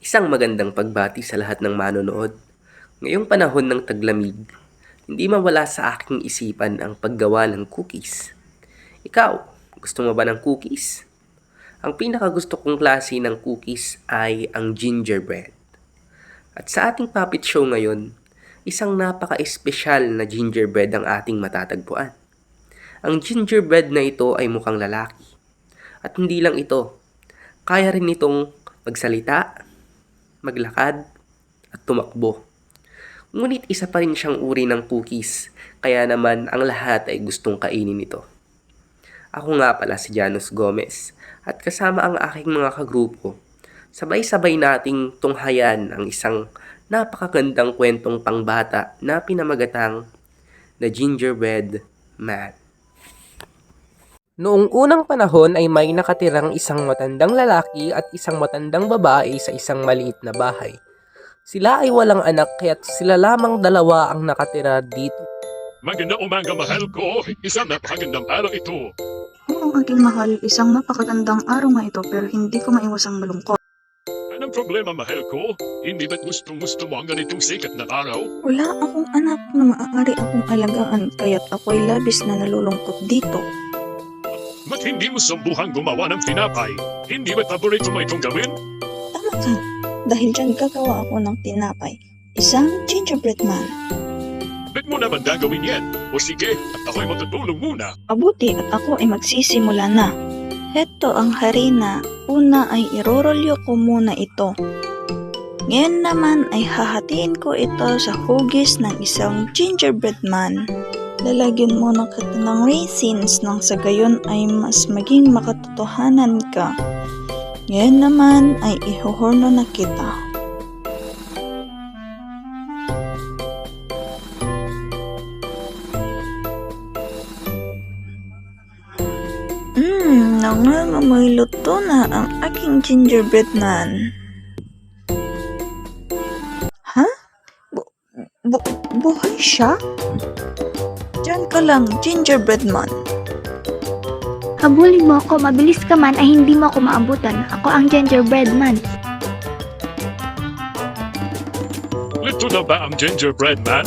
Isang magandang pagbati sa lahat ng manonood. Ngayong panahon ng taglamig, hindi mawala sa aking isipan ang paggawa ng cookies. Ikaw, gusto mo ba ng cookies? Ang pinakagusto kong klase ng cookies ay ang gingerbread. At sa ating puppet show ngayon, isang napaka-espesyal na gingerbread ang ating matatagpuan. Ang gingerbread na ito ay mukhang lalaki. At hindi lang ito, kaya rin itong magsalita, maglakad, at tumakbo. Ngunit isa pa rin siyang uri ng cookies, kaya naman ang lahat ay gustong kainin ito. Ako nga pala si Janus Gomez, at kasama ang aking mga kagrupo, sabay-sabay nating tunghayan ang isang napakagandang kwentong pangbata na pinamagatang The Gingerbread Man. Noong unang panahon ay may nakatirang isang matandang lalaki at isang matandang babae sa isang maliit na bahay. Sila ay walang anak kaya't sila lamang dalawa ang nakatira dito. Magandang umaga, mahal ko. Isang napakagandang araw ito. Oo, aking mahal, isang napakagandang araw nga ito pero hindi ko maiwasang malungkot. Anong problema, mahal ko? Hindi ba't gustong-gusto mo ang ganitong sikat na araw? Wala akong anak na maaari akong alagaan kaya't ako'y labis na nalulungkot dito. Ba't hindi mo sumbuhang gumawa ng tinapay? Hindi ba't paborito mo itong gawin? Tama ka, dahil dyan gagawa ako ng tinapay. Isang gingerbread man. Ba't mo naman gagawin yan? O sige, at ako'y matutulong muna. Mabuti at ako ay magsisimula na. Heto ang harina. Una ay irorolyo ko muna ito. Ngayon naman ay hahatiin ko ito sa hugis ng isang gingerbread man. Lalagyan mo ng kita ng raisins nang sa gayon ay mas maging makatotohanan ka. Ngayon naman ay ihuhorno na kita. Nangangamoy luto na ang aking gingerbread man. Ha? Buhay siya? Diyan ka lang, gingerbread man. Habulin mo ako, mabilis ka man ay hindi mo ako maabutan. Ako ang gingerbread man. Ito na ba ang gingerbread man?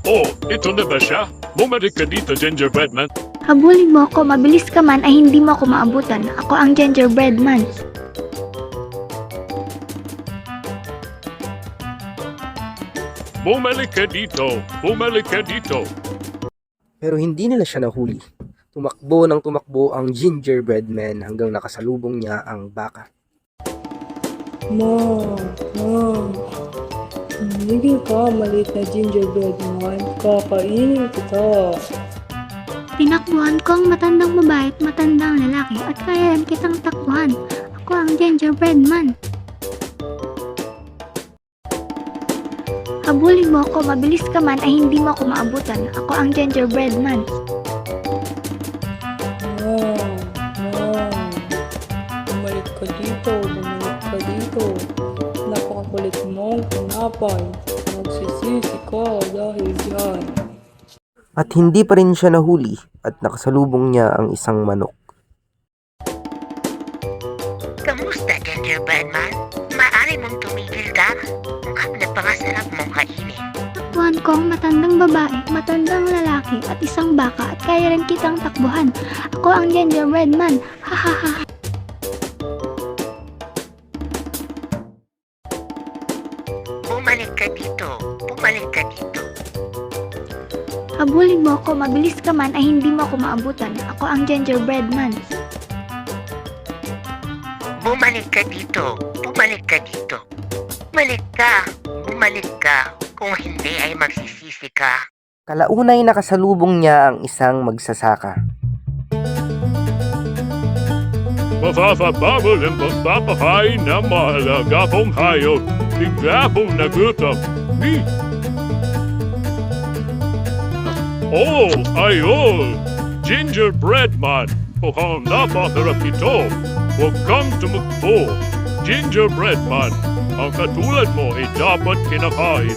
Oh, ito na ba siya? Bumalik ka dito, gingerbread man. Habulin mo ako, mabilis ka man ay hindi mo ako maabutan. Ako ang gingerbread man. Bumalik ka dito. Bumalik ka dito. Pero hindi nila siya nahuli. Tumakbo ng tumakbo ang gingerbread man hanggang nakasalubong niya ang baka. Mom, hindi ka maliit na gingerbread man. Kakainin kita. Tinakbuhan ko ang matandang babae at matandang lalaki at kaya rin kitang takbuhan. Ako ang gingerbread man. Habulin mo ako, mabilis ka man ay hindi mo ako maabutan. Ako ang gingerbread man. Mom, bumalik ka dito, Napakakulit mong tinapay. Magsisisi ka dahil dyan. At hindi pa rin siya nahuli at nakasalubong niya ang isang manok. Kamusta, gingerbread man? Maaari mong tumigil ka? Mukhang napakasarap mong kainin. Takbuhan ko ang matandang babae, matandang lalaki at isang baka at kaya rin kitang takbuhan. Ako ang gingerbread man. Ha ha ha. Bumalik ka dito. Bumalik ka dito. Habulin mo ako, mabilis ka man ay hindi mo ako maabutan. Ako ang gingerbread man. Bumalik ka dito. Bumalik ka dito. Bumalik ka. Bumalik ka. Kung hindi ay magsisisi ka. Kalaunay nakasalubong niya ang isang magsasaka. Mapapababol ang pagpapakain ng mahalaga pong hayop. Bigla pong nagutom. Oh, ayol! Gingerbread man! Mukhang napasarap ito! Huwag kang tumukbo! Gingerbread man! Ang katulad mo ay dapat kinakain.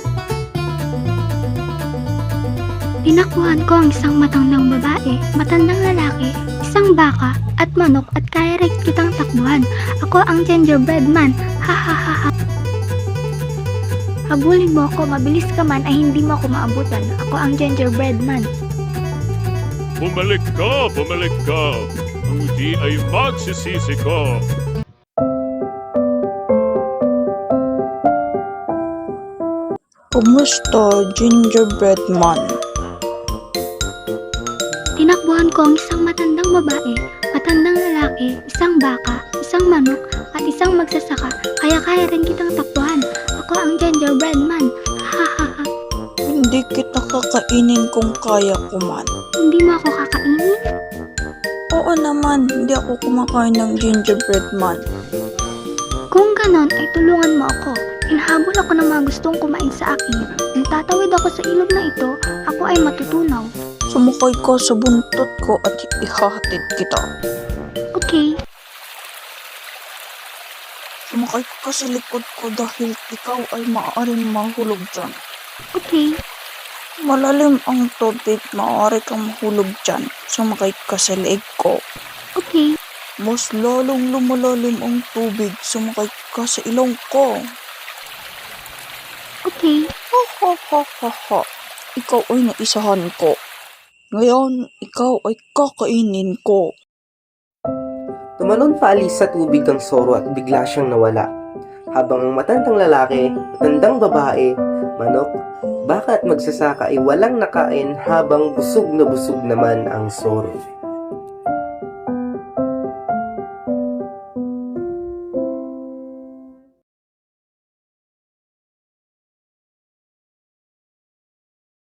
Tinakbuhan ko ang isang matandang babae, matandang lalaki, isang baka, at manok at kaya rin kitang takbuhan. Ako ang gingerbread man. Ha ha ha ha. Habulin mo ako, mabilis ka man ay hindi mo ako maabutan. Ako ang gingerbread man. Bumalik ka, bumalik ka. Kung di ay magsisisi ka. Kumusta, gingerbread man? Tinakbuhan ko ang isang matandang babae, matandang lalaki, isang baka, isang manok, at isang magsasaka. Kaya rin kitang takbuhan. Ako ang gingerbread man. Hahaha. Hindi kita kakainin kung kaya ko man. Hindi mo ako kakainin? Oo naman, hindi ako kumakain ng gingerbread man. Kung ganon ay tulungan mo ako. Hinahabol ako ng mga gustong kumain sa akin. Nang tatawid ako sa ilog na ito, ako ay matutunaw. Sumakay ka sa buntot ko at ihahatid kita. Okay, Sumakay ka sa likod ko dahil ikaw ay maaaring mahulog dyan. okay. Malalim ang tubig, maaari kang mahulog dyan. Sumakay ka sa leeg ko. Okay, Mas lalong lumalalim ang tubig, sumakay ka sa ilong ko. okay. Ha ha ha ha ha. Ikaw ay naisahan ko. Ngayon, ikaw ay kakainin ko. Tumalon paalis sa tubig ang Zorro at bigla siyang nawala. Habang ang matandang lalaki, matandang babae, manok, baka at magsasaka ay walang nakain habang busog na busog naman ang Zorro.